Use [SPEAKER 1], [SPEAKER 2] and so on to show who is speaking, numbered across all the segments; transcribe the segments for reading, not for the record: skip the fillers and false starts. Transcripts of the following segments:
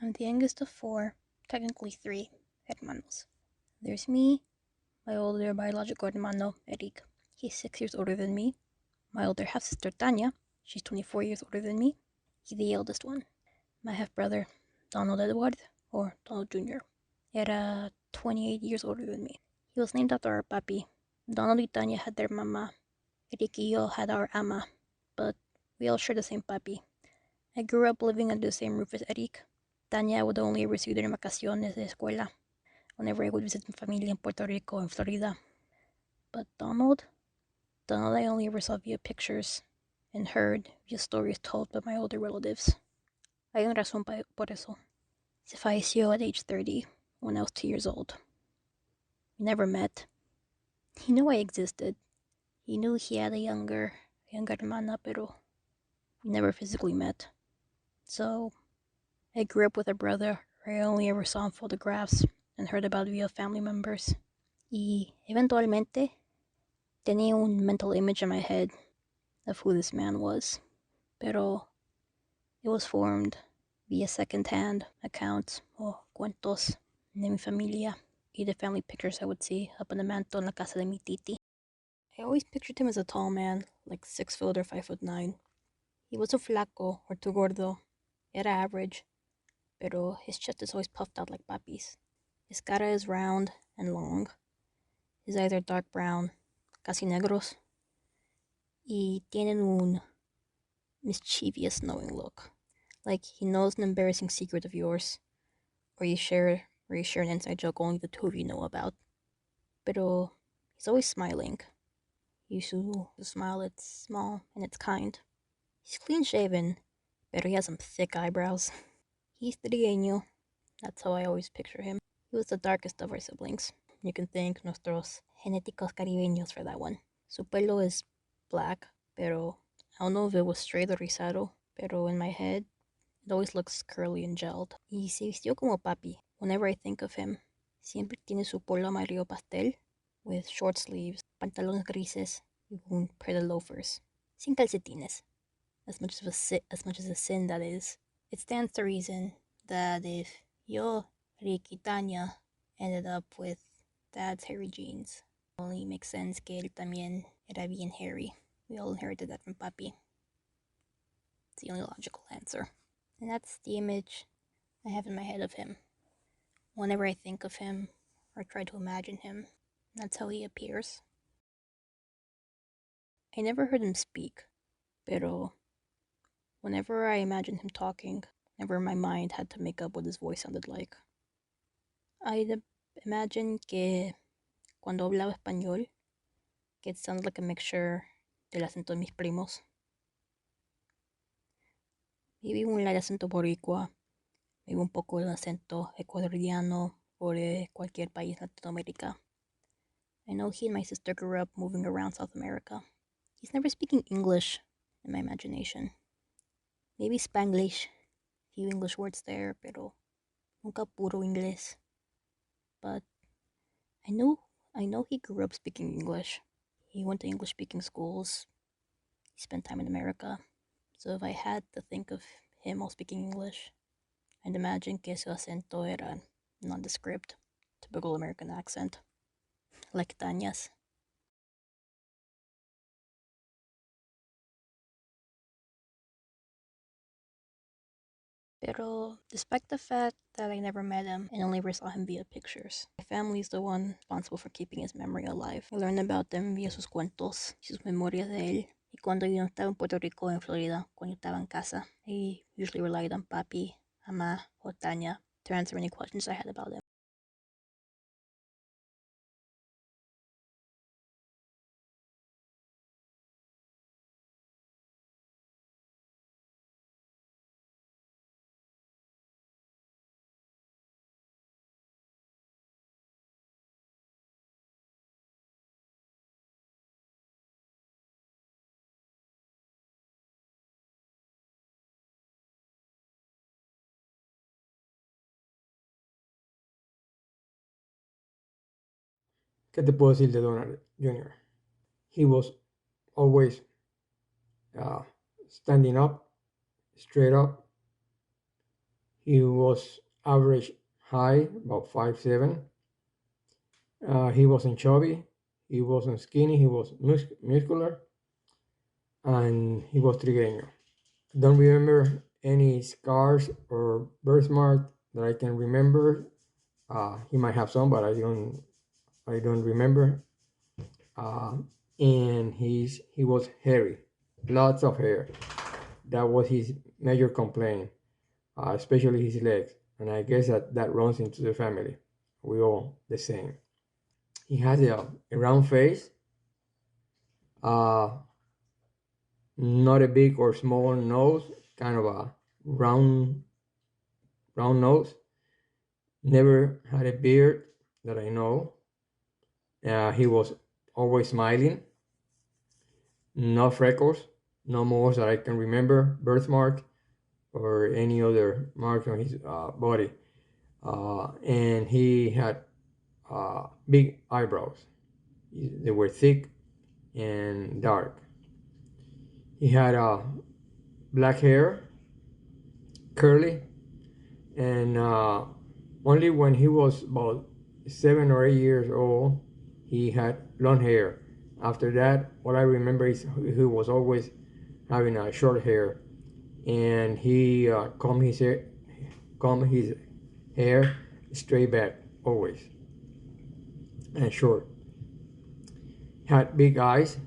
[SPEAKER 1] I'm the youngest of four, technically three, hermanos. There's me, my older biological hermano, Eric. He's 6 years older than me. My older half sister, Tanya. She's 24 years older than me. He's the eldest one. My half brother, Donald Edward, or Donald Jr., era 28 years older than me. He was named after our papi. Donald y Tanya had their mama. Eric y yo had our ama, but we all share the same papi. I grew up living under the same roof as Eric. Tanya would only ever see during vacaciones de escuela, whenever I would visit my familia in Puerto Rico and Florida. But Donald I only ever saw via pictures and heard via stories told by my older relatives. Hay una razón por eso. He falleció at age 30 when I was 2 years old. We never met. He knew I existed. He knew he had a younger hermana, pero we never physically met. So I grew up with a brother where I only ever saw in photographs and heard about via family members. Y eventualmente tenía un mental image in my head of who this man was. Pero it was formed via second-hand accounts o cuentos de mi familia y the family pictures I would see up on the mantle in la casa de mi titi. I always pictured him as a tall man, like 6 foot or 5'9". He wasn't flaco or too gordo. Era average, pero his chest is always puffed out like papi's. His cara is round and long. His eyes are dark brown, casi negros, y tienen un mischievous knowing look. Like he knows an embarrassing secret of yours, or you share an inside joke only the two of you know about. Pero he's always smiling. He used to smile, it's small and it's kind. He's clean shaven, pero he has some thick eyebrows. He's trigueño. That's how I always picture him. He was the darkest of our siblings. You can thank nuestros genéticos caribeños for that one. Su pelo is black, pero I don't know if it was straight or rizado, pero in my head, it always looks curly and gelled. Y se vistió como papi. Whenever I think of him, siempre tiene su polo amarillo pastel with short sleeves, pantalones grises, y un pair de loafers. Sin calcetines. As much as a sin that is. It stands to reason that if yo, Rick y Tanya ended up with Dad's hairy genes, it only makes sense que él también era bien hairy. We all inherited that from papi. It's the only logical answer. And that's the image I have in my head of him. Whenever I think of him or try to imagine him, that's how he appears. I never heard him speak, pero whenever I imagined him talking, whenever my mind had to make up what his voice sounded like, I'd imagine que cuando hablaba español, que it sounded like a mixture del acento de mis primos. Maybe un acento boricua, maybe un poco el acento ecuatoriano o de cualquier país en Latinoamérica. I know he and my sister grew up moving around South America. He's never speaking English in my imagination. Maybe Spanglish, few English words there, pero nunca puro inglés. But I know he grew up speaking English. He went to English-speaking schools. He spent time in America. So if I had to think of him while speaking English, I'd imagine que su acento era nondescript, typical American accent, like Tanya's. Pero despite the fact that I never met him and only ever saw him via pictures, my family's the one responsible for keeping his memory alive. I learned about them via sus cuentos, sus memorias de él. Y cuando yo no estaba en Puerto Rico o en Florida, cuando yo estaba en casa, I usually relied on papi, ama, or Tanya to answer any questions I had about him.
[SPEAKER 2] ¿Qué te puedo decir de Donald Jr.? He was always standing up, straight up. He was average height, about 5'7". He wasn't chubby, he wasn't skinny, he was muscular, and he was trigueño. Don't remember any scars or birthmark that I can remember. He might have some, but I don't remember. And he was hairy, lots of hair. That was his major complaint, especially his legs. And I guess that runs into the family. We all the same. He has a round face, not a big or small nose, kind of a round nose. Never had a beard that I know. He was always smiling. No freckles, no moles that I can remember, birthmark, or any other mark on his body. And he had big eyebrows. They were thick and dark. He had black hair, curly, and only when he was about 7 or 8 years old, he had long hair. After that, what I remember is he was always having short hair, and he combed his hair straight back always, and short. Had big eyes,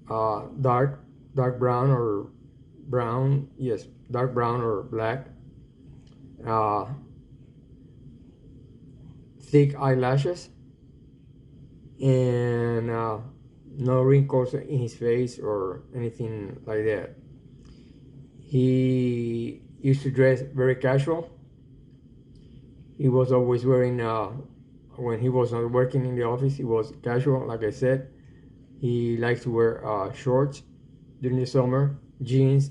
[SPEAKER 2] dark brown or brown, yes, dark brown or black. Thick eyelashes, and no wrinkles in his face or anything like that. He used to dress very casual. He was always wearing, when he was not working in the office, he was casual, like I said. He likes to wear shorts during the summer, jeans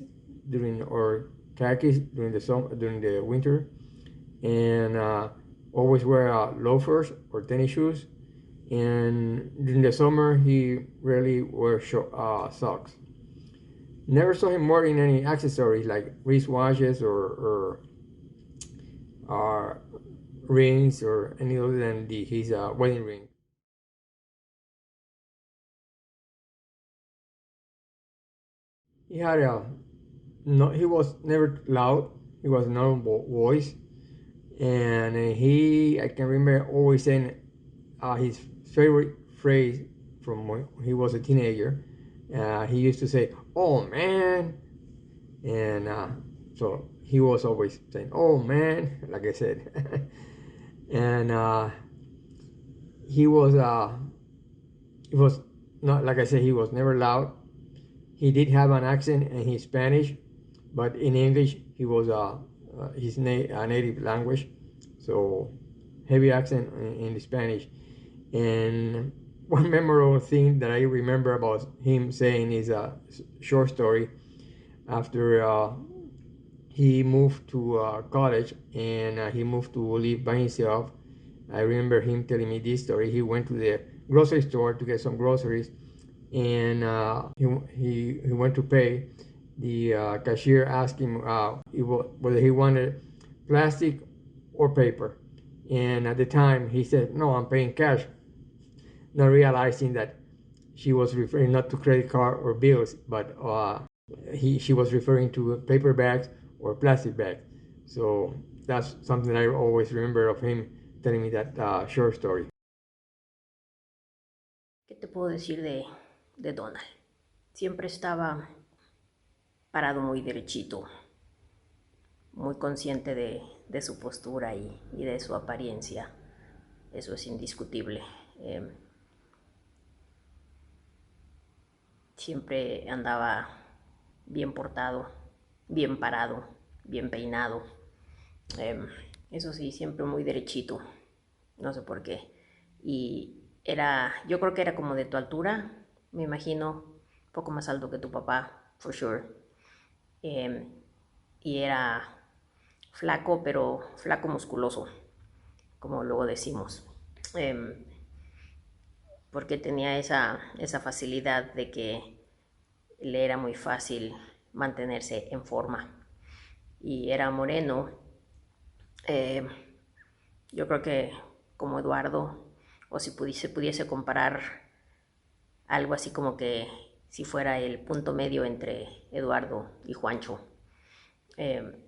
[SPEAKER 2] or khakis during the winter, and always wear loafers or tennis shoes. And during the summer, he rarely wears socks. Never saw him wearing any accessories like wristwatches or rings or any other than his wedding ring. He had no. He was never loud. He was normal voice, and I can remember always saying his favorite phrase from when he was a teenager. He used to say, "Oh man," and so he was always saying, "Oh man," like I said, and he was not, like I said, he was never loud. He did have an accent in his Spanish, but in English he was his native language, so heavy accent in the Spanish. And one memorable thing that I remember about him saying is a short story. After he moved to college and he moved to live by himself, I remember him telling me this story. He went to the grocery store to get some groceries, and he went to pay. The cashier asked him whether he wanted plastic or paper, and at the time he said, "No, I'm paying cash," not realizing that she was referring not to credit card or bills, but she was referring to paper bags or plastic bags. So that's something I always remember of him telling me that short story.
[SPEAKER 3] ¿Qué te puedo decir de Donald? Siempre estaba parado muy derechito, muy consciente de su postura y de su apariencia. Eso es indiscutible. Siempre andaba bien portado, bien parado, bien peinado. Eso sí, siempre muy derechito. No sé por qué. Y yo creo que era como de tu altura, me imagino, un poco más alto que tu papá, for sure. Y era flaco, pero flaco musculoso, como luego decimos. Porque tenía esa facilidad de que le era muy fácil mantenerse en forma. Y era moreno, Eh, yo creo que como Eduardo, o si pudiese comparar algo así como que si fuera el punto medio entre Eduardo y Juancho. Eh,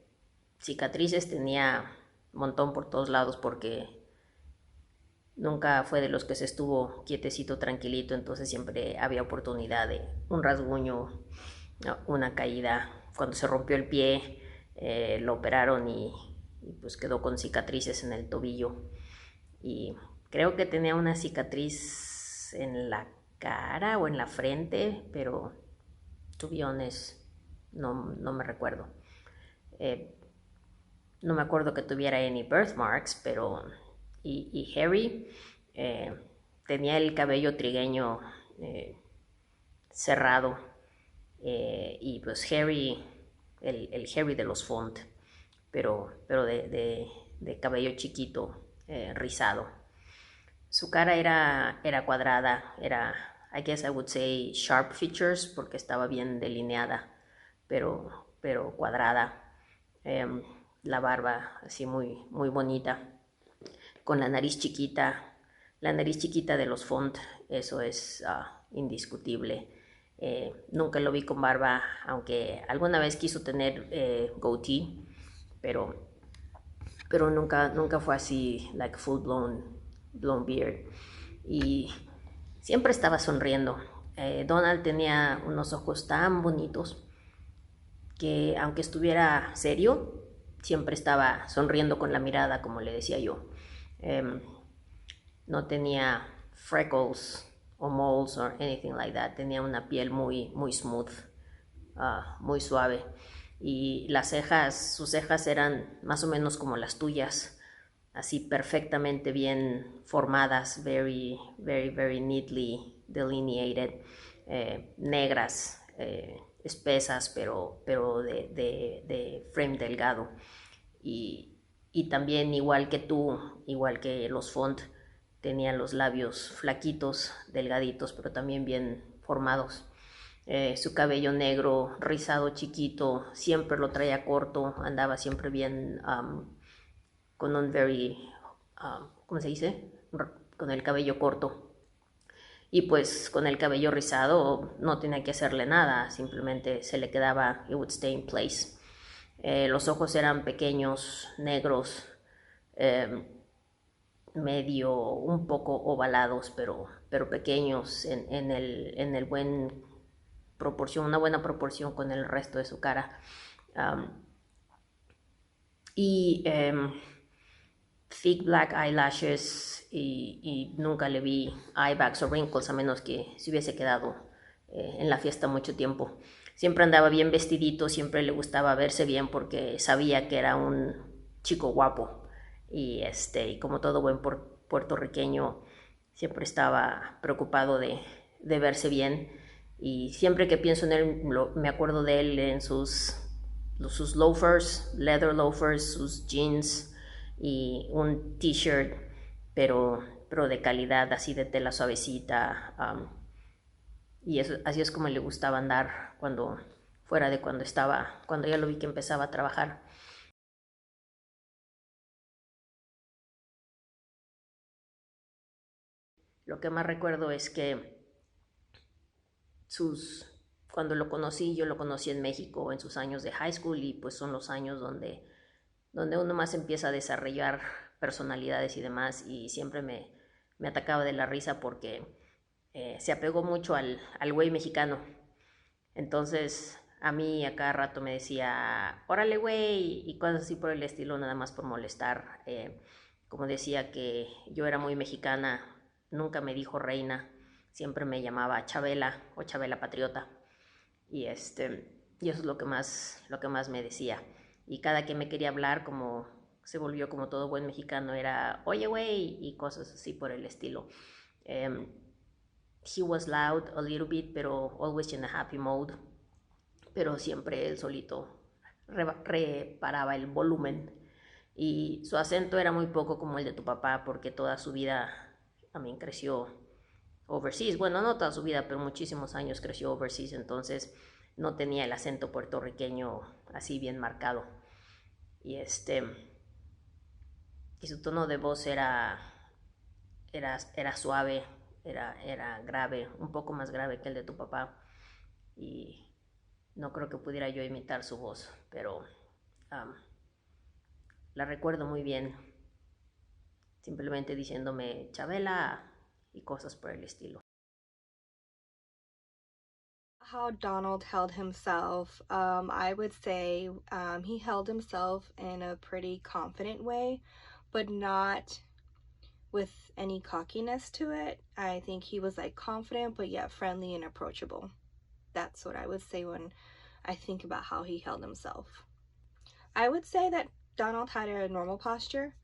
[SPEAKER 3] Cicatrices tenía un montón por todos lados porque nunca fue de los que se estuvo quietecito, tranquilito, entonces siempre había oportunidad de un rasguño, una caída. Cuando se rompió el pie, lo operaron y pues quedó con cicatrices en el tobillo. Y creo que tenía una cicatriz en la cara o en la frente, pero to be honest, no me recuerdo. Eh, no me acuerdo que tuviera any birthmarks, pero... Y Harry eh, tenía el cabello trigueño cerrado. Y pues Harry, el Harry de los Font, pero de cabello chiquito, rizado. Su cara era cuadrada, era, I guess I would say sharp features, porque estaba bien delineada, pero cuadrada. La barba así muy bonita, con la nariz chiquita de los Font, eso es indiscutible. Nunca lo vi con barba, aunque alguna vez quiso tener goatee, pero, pero nunca fue así, like full blown beard. Y siempre estaba sonriendo. Donald tenía unos ojos tan bonitos que aunque estuviera serio, siempre estaba sonriendo con la mirada, como le decía yo. No tenía freckles o moles or anything like that. Tenía una piel muy smooth, muy suave. Y sus cejas eran más o menos como las tuyas, así perfectamente bien formadas, very neatly delineated, negras, espesas, pero de frame delgado. Y también igual que tú, igual que los Font, tenían los labios flaquitos, delgaditos, pero también bien formados. Su cabello negro, rizado, chiquito, siempre lo traía corto, andaba siempre bien con un ¿cómo se dice? Con el cabello corto. Y pues con el cabello rizado no tenía que hacerle nada, simplemente se le quedaba, it would stay in place. Los ojos eran pequeños, negros, eh, medio, un poco ovalados, pero pequeños en el buen proporción, una buena proporción con el resto de su cara. Y thick black eyelashes y nunca le vi eye bags o wrinkles a menos que se hubiese quedado en la fiesta mucho tiempo. Siempre andaba bien vestidito, siempre le gustaba verse bien porque sabía que era un chico guapo y como todo buen puertorriqueño siempre estaba preocupado de verse bien y siempre que pienso en él me acuerdo de él en sus loafers, leather loafers, sus jeans y un t-shirt, pero de calidad, así de tela suavecita. Y eso, así es como le gustaba andar fuera de cuando ya lo vi que empezaba a trabajar. Lo que más recuerdo es que cuando yo lo conocí en México en sus años de high school y pues son los años donde uno más empieza a desarrollar personalidades y demás y siempre me atacaba de la risa porque se apegó mucho al güey mexicano. Entonces a mí a cada rato me decía, órale güey, y cosas así por el estilo, nada más por molestar. Como decía que yo era muy mexicana, nunca me dijo reina, siempre me llamaba Chabela o Chabela Patriota. Y eso es lo que más me decía. Y cada que me quería hablar, como se volvió como todo buen mexicano, era, oye, güey, y cosas así por el estilo. He was loud a little bit, pero always in a happy mode. Pero siempre él solito reparaba el volumen. Y su acento era muy poco como el de tu papá, porque toda su vida también creció overseas. Bueno, no toda su vida, pero muchísimos años creció overseas, entonces no tenía el acento puertorriqueño así bien marcado. Y y su tono de voz era suave, era grave, un poco más grave que el de tu papá. Y no creo que pudiera yo imitar su voz, pero la recuerdo muy bien, simplemente diciéndome Chabela y cosas por el estilo.
[SPEAKER 4] How Donald held himself, I would say he held himself in a pretty confident way, but not with any cockiness to it. I think he was like confident, but yet friendly and approachable. That's what I would say when I think about how he held himself. I would say that Donald had a normal posture,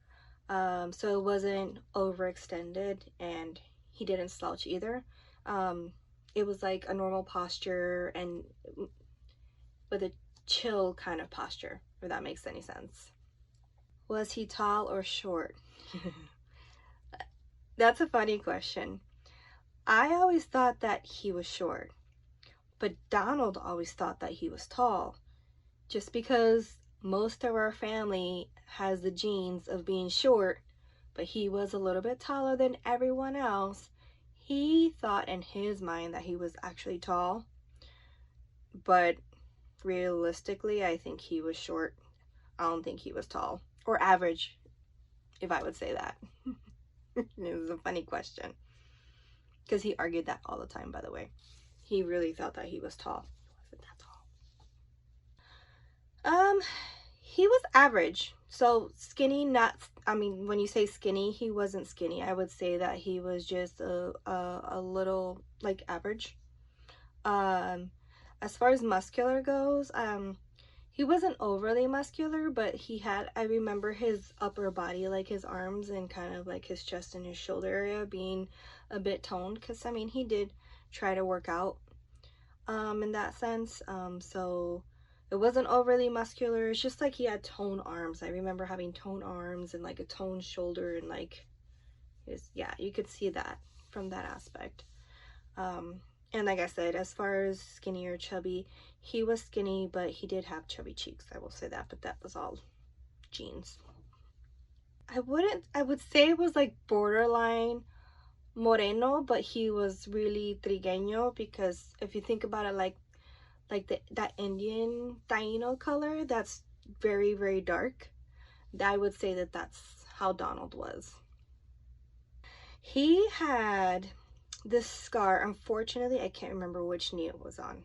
[SPEAKER 4] so it wasn't overextended and he didn't slouch either. It was like a normal posture and with a chill kind of posture, if that makes any sense. Was he tall or short? That's a funny question. I always thought that he was short, but Donald always thought that he was tall, just because most of our family has the genes of being short, but he was a little bit taller than everyone else. He thought in his mind that he was actually tall, but realistically, I think he was short. I don't think he was tall or average, if I would say that. It was a funny question because he argued that all the time, by the way. He really thought that he was tall. He wasn't that tall. He was average. So skinny, not, I mean, when you say skinny, he wasn't skinny. I would say that he was just a little like average. As far as muscular goes, he wasn't overly muscular, but he had, I remember his upper body, like his arms and kind of like his chest and his shoulder area being a bit toned, because I mean, he did try to work out in that sense. So it wasn't overly muscular. It's just like he had toned arms. I remember having toned arms and like a toned shoulder and like, yeah, you could see that from that aspect. And like I said, as far as skinny or chubby, he was skinny, but he did have chubby cheeks. I will say that, but that was all genes. I would say it was like borderline moreno, but he was really trigueño, because if you think about it, like that Indian Taino color, that's very, very dark. I would say that that's how Donald was. He had this scar. Unfortunately, I can't remember which knee it was on,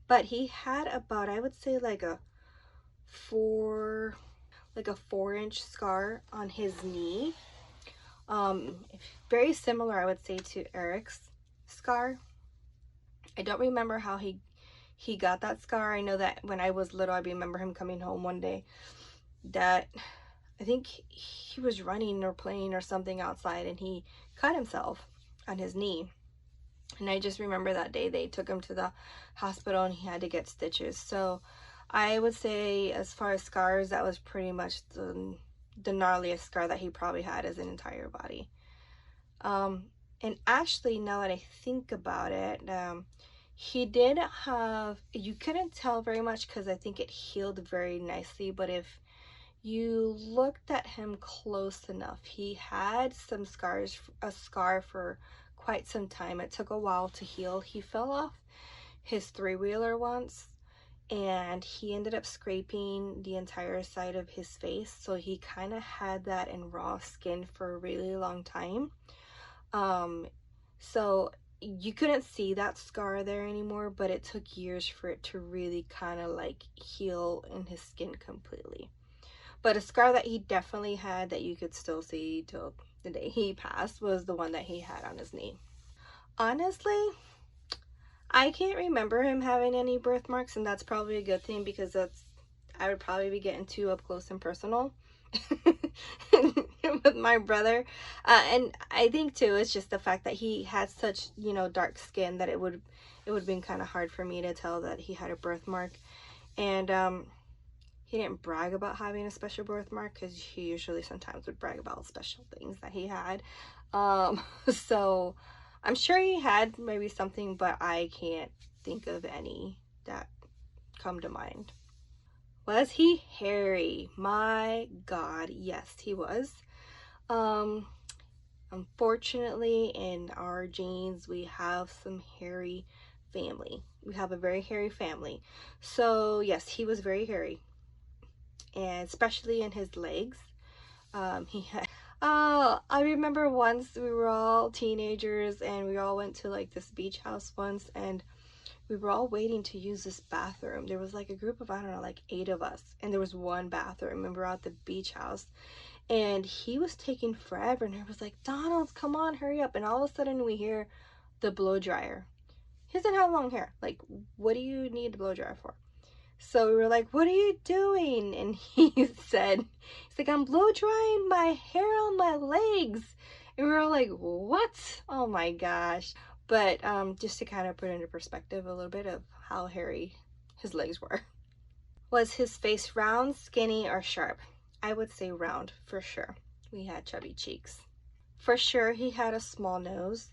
[SPEAKER 4] but he had about, I would say, like a 4-inch scar on his knee. Very similar, I would say, to Eric's scar. I don't remember how he got that scar. I know that when I was little, I remember him coming home one day that I think he was running or playing or something outside, and he cut himself on his knee. And I just remember that day they took him to the hospital and he had to get stitches. So I would say, as far as scars, that was pretty much the gnarliest scar that he probably had his entire body. And actually, now that I think about it, he did have, you couldn't tell very much because I think it healed very nicely, but if you looked at him close enough, he had some scars, a scar for quite some time. It took a while to heal. He fell off his three-wheeler once, and he ended up scraping the entire side of his face, so he kind of had that in raw skin for a really long time. So you couldn't see that scar there anymore, but it took years for it to really kind of like heal in his skin completely. But a scar that he definitely had that you could still see till the day he passed was the one that he had on his knee. Honestly, I can't remember him having any birthmarks, and that's probably a good thing, because I would probably be getting too up close and personal with my brother. And I think too, it's just the fact that he had such, you know, dark skin that it would have been kind of hard for me to tell that he had a birthmark. And he didn't brag about having a special birthmark, because he usually sometimes would brag about special things that he had. So I'm sure he had maybe something, but I can't think of any that come to mind. Was he hairy? My God, yes, he was. Unfortunately, in our genes, we have some hairy family. We have a very hairy family. So yes, he was very hairy, and especially in his legs. He had I remember once we were all teenagers and we all went to like this beach house once, and we were all waiting to use this bathroom. There was like a group of, I don't know, like 8 of us, and there was one bathroom, and we were at the beach house, and he was taking forever, and I was like, Donald, come on, hurry up. And all of a sudden we hear the blow dryer. He doesn't have long hair. Like, what do you need the blow dryer for? So we were like, what are you doing? And he said, he's like, I'm blow drying my hair on my legs. And we were all like, what? Oh my gosh. But just to kind of put into perspective a little bit of how hairy his legs were. Was his face round, skinny, or sharp? I would say round for sure. We had chubby cheeks. For sure he had a small nose.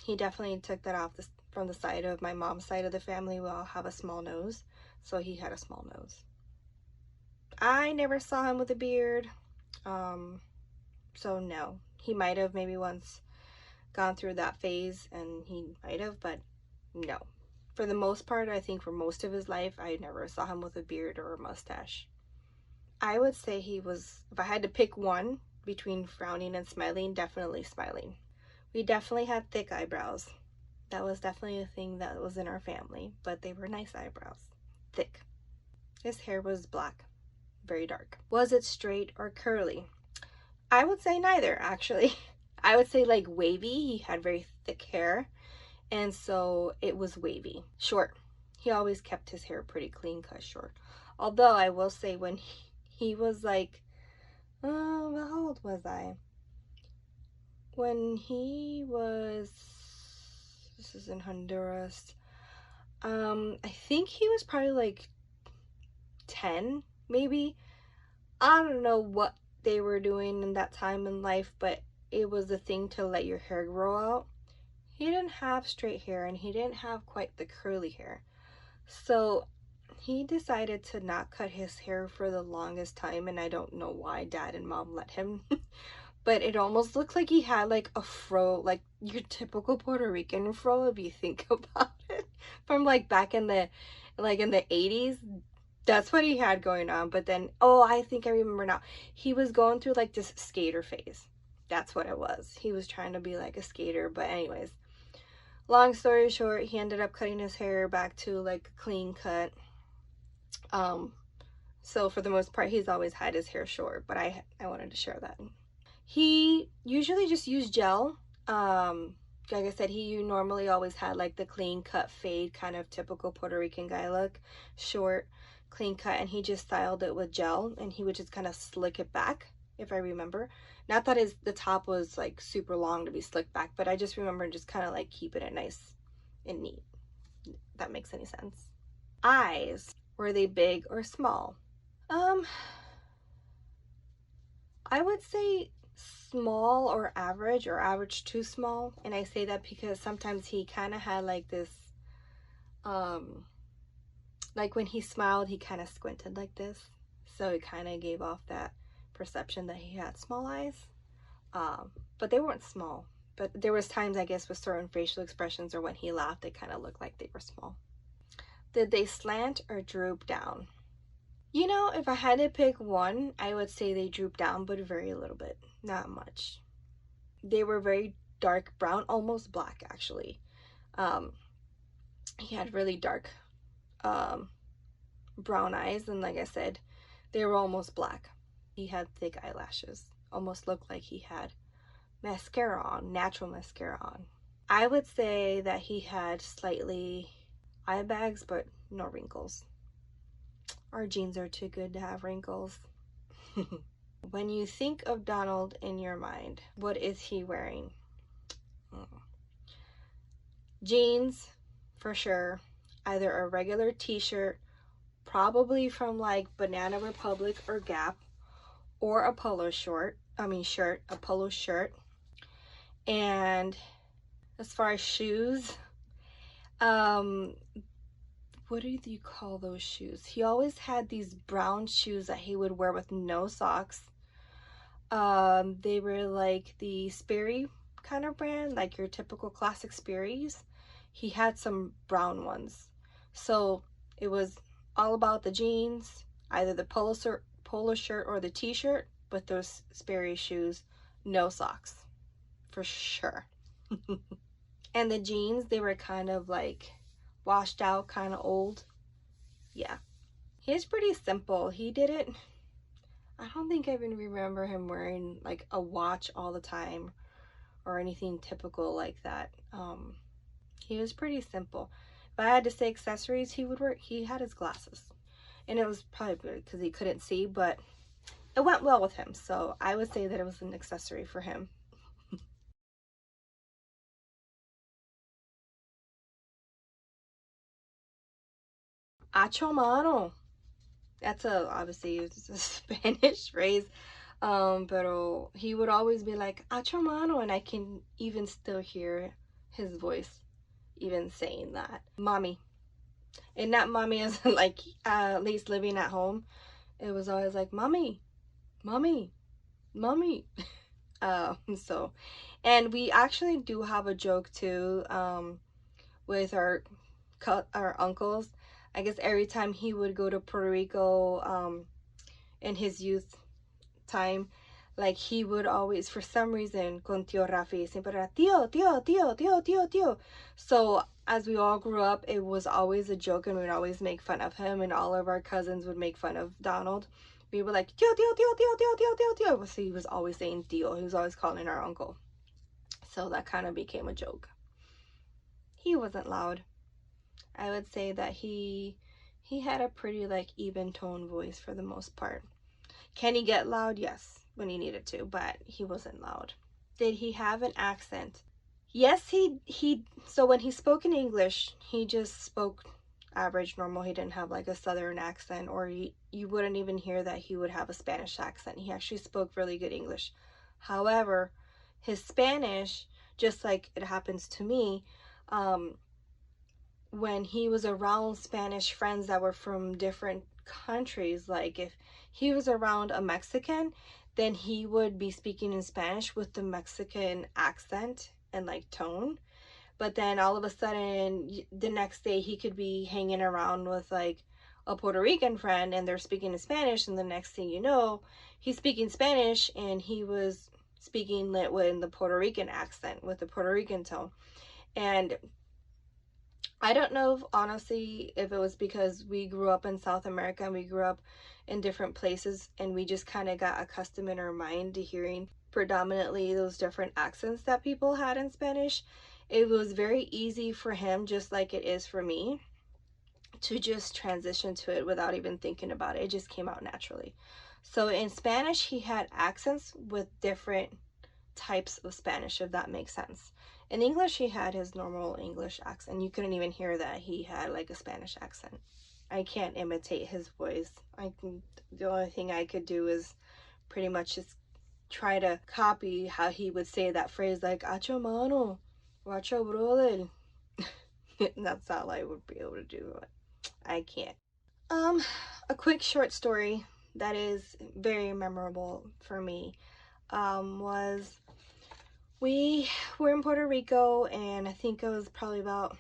[SPEAKER 4] He definitely took that off from the side of my mom's side of the family. We all have a small nose, so he had a small nose. I never saw him with a beard, so no. He might have maybe once gone through that phase, and he might have, but no. For the most part, I think for most of his life, I never saw him with a beard or a mustache. I would say he was, if I had to pick one between frowning and smiling, definitely smiling. We definitely had thick eyebrows. That was definitely a thing that was in our family, but they were nice eyebrows. Thick. His hair was black, very dark. Was it straight or curly? I would say neither, actually. I would say like wavy. He had very thick hair, and so it was wavy. Short. He always kept his hair pretty clean cut short. Although I will say when he was like, oh, well, how old was I? When he was, this is in Honduras, I think he was probably like 10, maybe. I don't know what they were doing in that time in life, but it was the thing to let your hair grow out. He didn't have straight hair, and he didn't have quite the curly hair. So he decided to not cut his hair for the longest time, and I don't know why Dad and Mom let him. But it almost looked like he had like a fro, like your typical Puerto Rican fro, if you think about it, from like back in the, like in the 80s. That's what he had going on. But then, oh, I think I remember now. He was going through like this skater phase. That's what it was. He was trying to be like a skater. But anyways, long story short, he ended up cutting his hair back to like a clean cut. So for the most part, he's always had his hair short, but I wanted to share that. He usually just used gel. Like I said, he normally always had like the clean cut fade, kind of typical Puerto Rican guy look. Short, clean cut, and he just styled it with gel, and he would just kind of slick it back, if I remember. Not that the top was like super long to be slicked back, but I just remember just kind of like keeping it nice and neat. If that makes any sense. Eyes, were they big or small? I would say small or average too small. And I say that because sometimes he kind of had like this, like when he smiled, he kind of squinted like this. So it kind of gave off that perception that he had small eyes. But they weren't small. But there was times, I guess, with certain facial expressions or when he laughed, it kind of looked like they were small. Did they slant or droop down? You know, if I had to pick one, I would say they drooped down, but very little bit, not much. They were very dark brown, almost black actually. He had really dark brown eyes, and like I said, they were almost black. He had thick eyelashes, almost looked like he had mascara on, natural mascara on. I would say that he had slightly eye bags, but no wrinkles. Our genes are too good to have wrinkles. When you think of Donald in your mind, what is he wearing? Jeans, for sure. Either a regular t-shirt, probably from like Banana Republic or Gap, or a polo shirt, a polo shirt. And as far as shoes, what do you call those shoes? He always had these brown shoes that he would wear with no socks. They were like the Sperry kind of brand, like your typical classic Sperry's. He had some brown ones. So it was all about the jeans, either the polo shirt or the t-shirt, but those Sperry shoes, no socks, for sure. And the jeans, they were kind of like washed out, kind of old. Yeah. He's pretty simple. He didn't, I don't think I even remember him wearing like a watch all the time or anything typical like that. He was pretty simple. If I had to say accessories, he had his glasses. And it was probably because he couldn't see, but it went well with him. So I would say that it was an accessory for him. Acho mano. That's obviously it's a Spanish phrase. Pero he would always be like, Acho mano, and I can even still hear his voice even saying that. Mommy. And not mommy as like at least living at home. It was always like, mommy, mommy, mommy. So, and we actually do have a joke too, with our uncles. I guess every time he would go to Puerto Rico, in his youth time, like he would always, for some reason, con tío Rafi, siempre era tío, tío, tío, tío, tío, tío. So as we all grew up, it was always a joke, and we'd always make fun of him, and all of our cousins would make fun of Donald. We were like, tío, tío, tío, tío, tío, tío, tío, tío. So he was always saying tío. He was always calling our uncle. So that kind of became a joke. He wasn't loud. I would say that he had a pretty like even tone voice for the most part. Can he get loud? Yes, when he needed to, but he wasn't loud. Did he have an accent? Yes, he so when he spoke in English, he just spoke average, normal. He didn't have like a southern accent, or you wouldn't even hear that he would have a Spanish accent. He actually spoke really good English. However, his Spanish, just like it happens to me, when he was around Spanish friends that were from different countries, like if he was around a Mexican, then he would be speaking in Spanish with the Mexican accent and like tone. But then all of a sudden, the next day, he could be hanging around with like a Puerto Rican friend, and they're speaking in Spanish, and the next thing you know, he's speaking Spanish, and he was speaking in the Puerto Rican accent, with the Puerto Rican tone. And I don't know if, honestly, if it was because we grew up in South America and we grew up in different places, and we just kind of got accustomed in our mind to hearing predominantly those different accents that people had in Spanish. It was very easy for him, just like it is for me, to just transition to it without even thinking about it. It just came out naturally. So in Spanish, he had accents with different types of Spanish, if that makes sense. In English, he had his normal English accent. You couldn't even hear that he had like a Spanish accent. I can't imitate his voice. The only thing I could do is pretty much just try to copy how he would say that phrase, like "Acho mano, wacho brother." That's all I would be able to do. But I can't. A quick short story that is very memorable for me, was we were in Puerto Rico, and I think I was probably about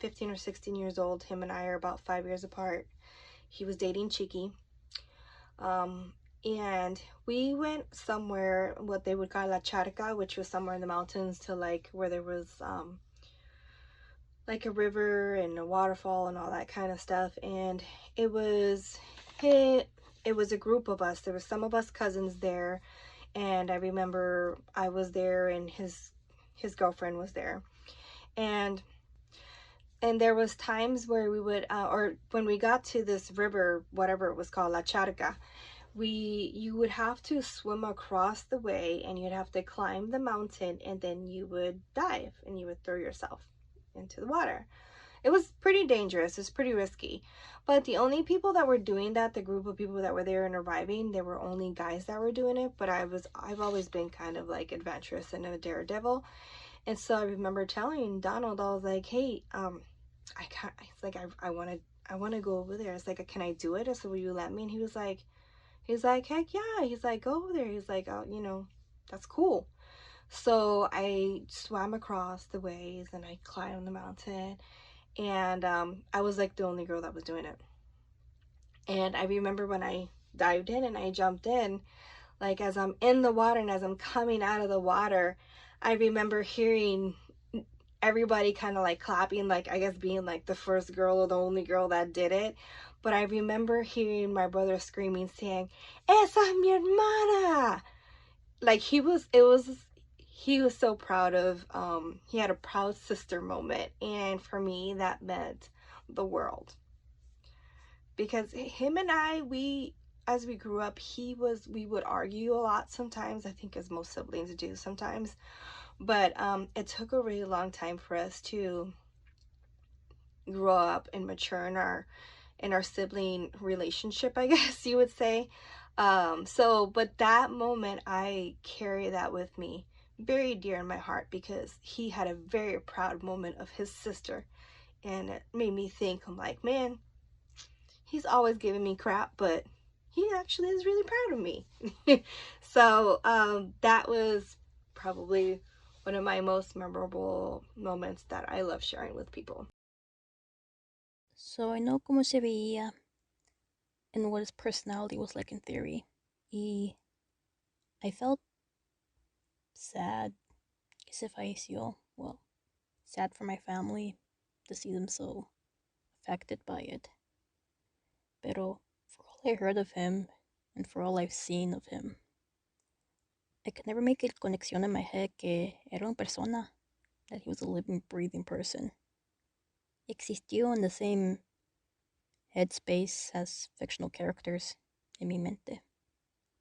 [SPEAKER 4] 15 or 16 years old. Him and I are about 5 years apart. He was dating Chiqui. And we went somewhere, what they would call La Charca, which was somewhere in the mountains, to like where there was like a river and a waterfall and all that kind of stuff. And it was a group of us. There was some of us cousins there, and I remember I was there, and his girlfriend was there. And there was times where we would or when we got to this river, whatever it was called, La Charca, you would have to swim across the way, and you'd have to climb the mountain, and then you would dive and you would throw yourself into the water. It was pretty dangerous. It's pretty risky. But the only people that were doing that, the group of people that were there and arriving, there were only guys that were doing it. But I've always been kind of like adventurous and a daredevil. And so I remember telling Donald, I was like, hey, I can't, it's like, I want to go over there. It's like, can I do it? I said, will you let me? And he was like, He's like, heck yeah. He's like, go over there. He's like, oh, that's cool. So I swam across the waves and I climbed the mountain. And I was like the only girl that was doing it. And I remember when I dived in and I jumped in, like as I'm in the water and as I'm coming out of the water, I remember hearing everybody kind of like clapping, like I guess being like the first girl or the only girl that did it. But I remember hearing my brother screaming, saying, "Esa es mi hermana!" Like he was so proud of, he had a proud sister moment. And for me, that meant the world. Because him and I, as we grew up, we would argue a lot sometimes, I think as most siblings do sometimes. But it took a really long time for us to grow up and mature in our sibling relationship, I guess you would say. But that moment, I carry that with me very dear in my heart, because he had a very proud moment of his sister. And it made me think, I'm like, man, he's always giving me crap, but he actually is really proud of me. So that was probably one of my most memorable moments that I love sharing with people.
[SPEAKER 1] So I know cómo se veía and what his personality was like in theory. I felt sad que se falleció. Well, sad for my family to see them so affected by it. Pero for all I heard of him and for all I've seen of him, I could never make a conexión in my head que era una persona, that he was a living, breathing person. Existió in the same headspace as fictional characters en mi mente.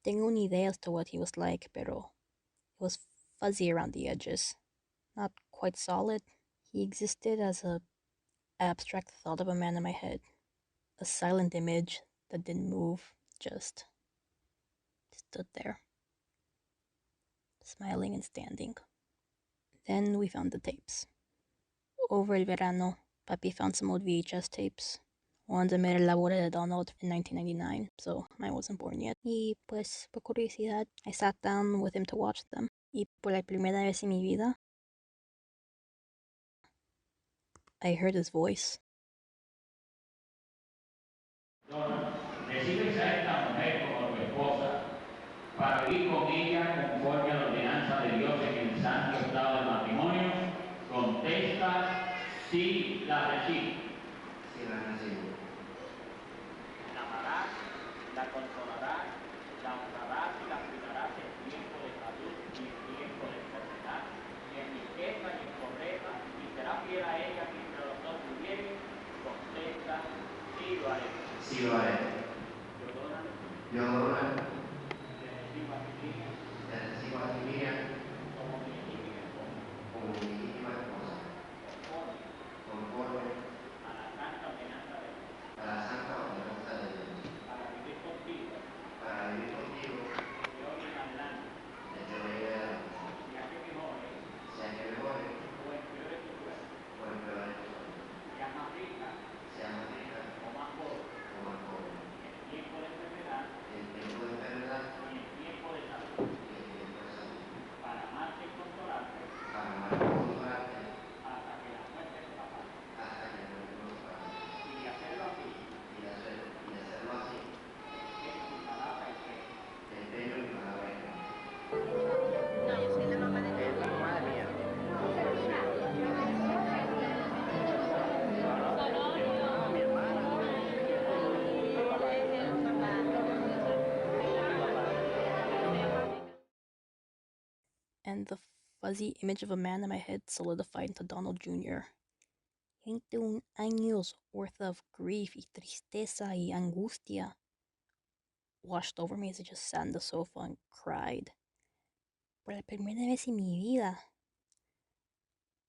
[SPEAKER 1] Tengo una idea as to what he was like, pero it was fuzzy around the edges, not quite solid. He existed as a abstract thought of a man in my head, a silent image that didn't move, just stood there, smiling and standing. Then we found the tapes. Over el verano, Papi found some old VHS tapes. One de made la boda de Donald in 1999, so I wasn't born yet. Y pues, por curiosidad, I sat down with him to watch them. Y por la primera vez en mi vida, I heard his voice.
[SPEAKER 5] Recibes a esta mujer como tu esposa para vivir con ella conforme a la ordenanza de Dios en el santo estado de matrimonio. Contesta si la recibes.
[SPEAKER 6] Si la recibo.
[SPEAKER 5] La amarás, la consolarás, la honrarás y la cuidarás en tiempo de salud y en tiempo de enfermedad, y en riqueza y en pobreza, y serás fiel a ella mientras los dos vivieren. Contesta si lo haré.
[SPEAKER 6] Si lo haré. Yo, Donald,
[SPEAKER 5] Te recibo a ti,
[SPEAKER 6] te recibo a ti, Miriam,
[SPEAKER 5] como mi legítima esposa,
[SPEAKER 6] como mi legítima esposa, conforme
[SPEAKER 5] a la santa ordenanza de Dios,
[SPEAKER 6] a la santa ordenanza de Dios,
[SPEAKER 5] para vivir contigo
[SPEAKER 6] desde hoy en adelante,
[SPEAKER 5] sea que mejore
[SPEAKER 6] sea que mejore
[SPEAKER 5] o empeore tu suerte,
[SPEAKER 6] o empeore tu suerte,
[SPEAKER 5] sea más rica
[SPEAKER 6] sea más rica
[SPEAKER 5] o más pobre,
[SPEAKER 6] o más pobre,
[SPEAKER 5] en tiempo de enfermedad
[SPEAKER 6] en tiempo de enfermedad
[SPEAKER 5] y en tiempo de salud,
[SPEAKER 6] y en tiempo de salud,
[SPEAKER 5] para amarte y consolarte
[SPEAKER 6] para amar y consolarte
[SPEAKER 5] hasta que la muerte nos aparte.
[SPEAKER 6] hasta que no nos pare.
[SPEAKER 5] Y de hacerlo así,
[SPEAKER 6] Y de hacerlo así,
[SPEAKER 5] empeño mi palabra y fe.
[SPEAKER 6] te empeño mi palabra y fe.
[SPEAKER 4] No, yo soy la mamá de
[SPEAKER 3] Es la mamá de mía. Mi hermana.
[SPEAKER 1] And the fuzzy image of a man in my head solidified into Donald Jr. 21 años worth of grief y tristeza y angustia washed over me as I just sat on the sofa and cried. Por la primera vez en mi vida.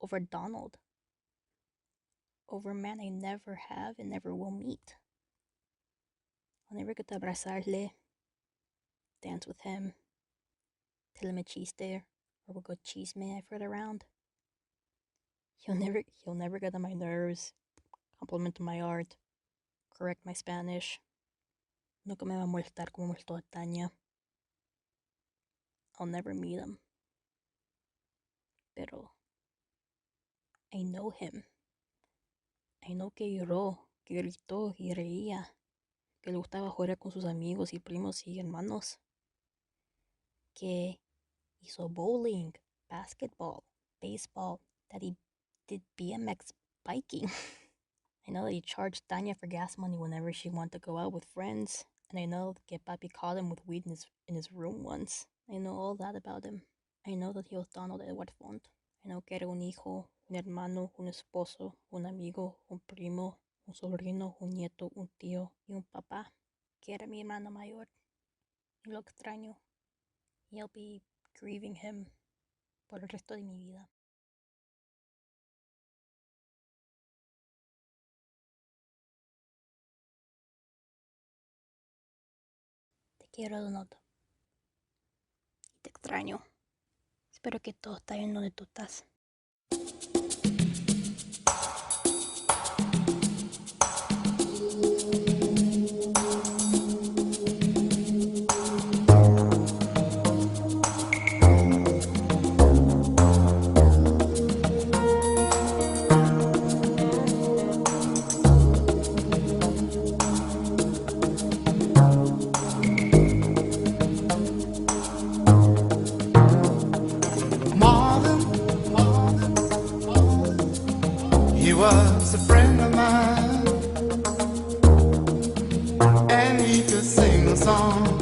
[SPEAKER 1] Over Donald. Over a man I never have and never will meet. I'll never get to abrazarle, dance with him, tell him a chiste or a good chisme I've heard around. He'll never get on my nerves, compliment my art, correct my Spanish. Nunca me va a molestar como molestó a Tanya. I'll never meet him. Pero I know him. I know que lloró, que gritó y reía, que le gustaba jugar con sus amigos y primos y hermanos, que hizo bowling, basketball, baseball, that he did BMX biking. I know that he charged Tanya for gas money whenever she wanted to go out with friends, and I know that Papi caught him with weed in his room once. I know all that about him. I know that he was Donald Edward Font. I know que era un hijo, un hermano, un esposo, un amigo, un primo, un sobrino, un nieto, un tío y un papá, que era mi hermano mayor. Y lo extraño. Y I'll be grieving him por el resto de mi vida. Te quiero, Donald. Y te extraño. Espero que todo está bien donde tú estás.
[SPEAKER 7] He was a friend of mine, and he could sing a song.